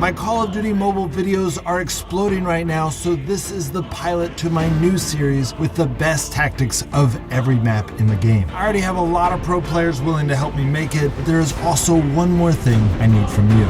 My Call of Duty mobile videos are exploding right now, so this is the pilot to my new series with the best tactics of every map in the game. I already have a lot of pro players willing to help me make it, but there is also one more thing I need from you.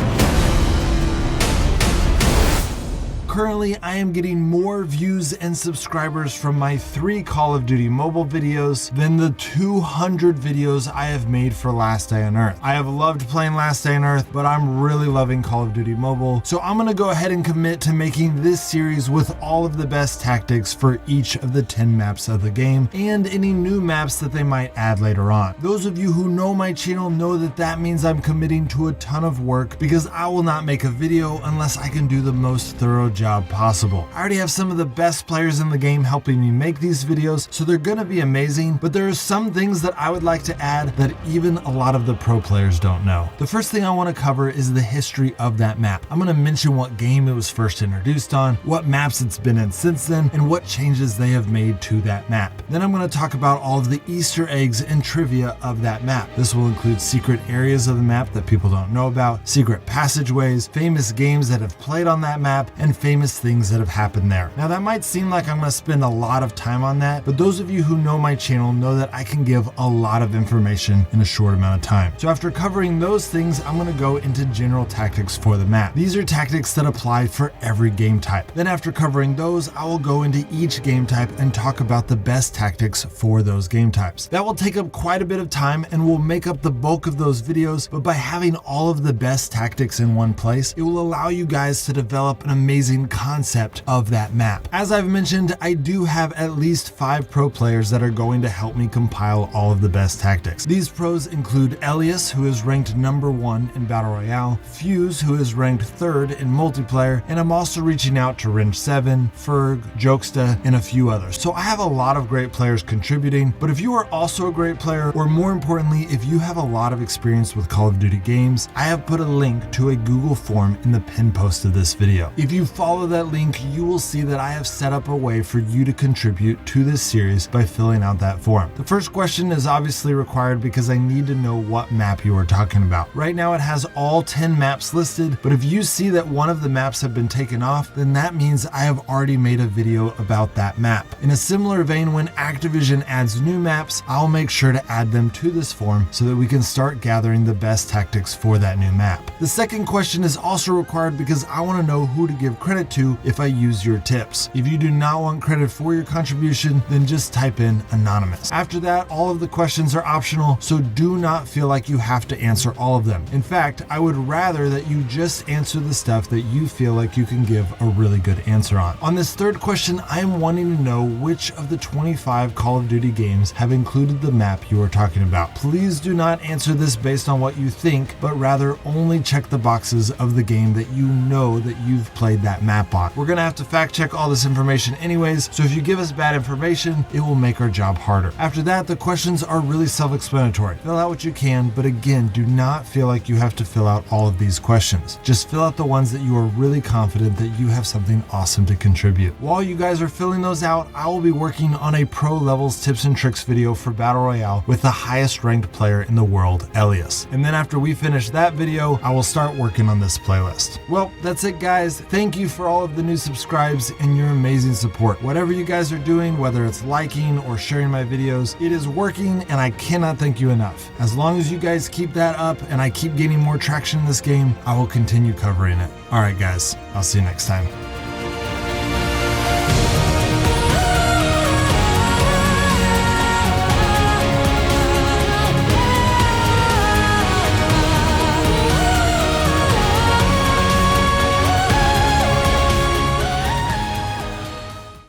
Currently, I am getting more views and subscribers from my 3 Call of Duty mobile videos than the 200 videos I have made for Last Day on Earth. I have loved playing Last Day on Earth, but I'm really loving Call of Duty Mobile, so I'm gonna go ahead and commit to making this series with all of the best tactics for each of the 10 maps of the game, and any new maps that they might add later on. Those of you who know my channel know that that means I'm committing to a ton of work, because I will not make a video unless I can do the most thorough job possible. I already have some of the best players in the game helping me make these videos, so they're gonna be amazing, but there are some things that I would like to add that even a lot of the pro players don't know. The first thing I want to cover is the history of that map. I'm gonna mention what game it was first introduced on, what maps it's been in since then, and what changes they have made to that map. Then I'm gonna talk about all of the Easter eggs and trivia of that map. This will include secret areas of the map that people don't know about, secret passageways, famous games that have played on that map, and famous things that have happened there. Now that might seem like I'm going to spend a lot of time on that, but those of you who know my channel know that I can give a lot of information in a short amount of time. So after covering those things, I'm going to go into general tactics for the map. These are tactics that apply for every game type. Then after covering those, I will go into each game type and talk about the best tactics for those game types. That will take up quite a bit of time and will make up the bulk of those videos, but by having all of the best tactics in one place, it will allow you guys to develop an amazing concept of that map. As I've mentioned, I do have at least 5 pro players that are going to help me compile all of the best tactics. These pros include Elias, who is ranked #1 in Battle Royale, Fuse, who is ranked 3rd in multiplayer, and I'm also reaching out to Wrench7, Ferg, Jokesta, and a few others. So I have a lot of great players contributing, but if you are also a great player, or more importantly, if you have a lot of experience with Call of Duty games, I have put a link to a Google form in the pinned post of this video. If you follow that link, you will see that I have set up a way for you to contribute to this series by filling out that form. The first question is obviously required because I need to know what map you are talking about. Right now it has all 10 maps listed, but if you see that one of the maps have been taken off, then that means I have already made a video about that map. In a similar vein, when Activision adds new maps, I'll make sure to add them to this form so that we can start gathering the best tactics for that new map. The second question is also required because I want to know who to give credit to if I use your tips. If you do not want credit for your contribution, then just type in anonymous. After that, all of the questions are optional, so do not feel like you have to answer all of them. In fact, I would rather that you just answer the stuff that you feel like you can give a really good answer on. On this third question, I am wanting to know which of the 25 Call of Duty games have included the map you are talking about. Please do not answer this based on what you think, but rather only check the boxes of the game that you know that you've played that map on. We're gonna have to fact check all this information anyways, so if you give us bad information, it will make our job harder. After that, the questions are really self-explanatory. Fill out what you can, but again, do not feel like you have to fill out all of these questions. Just fill out the ones that you are really confident that you have something awesome to contribute. While you guys are filling those out, I will be working on a pro levels tips and tricks video for Battle Royale with the highest ranked player in the world, Elias. And then after we finish that video, I will start working on this playlist. Well, that's it guys. Thank you for all of the new subscribes and your amazing support. Whatever you guys are doing, whether it's liking or sharing my videos, it is working and I cannot thank you enough. As long as you guys keep that up and I keep gaining more traction in this game, I will continue covering it. All right guys, I'll see you next time.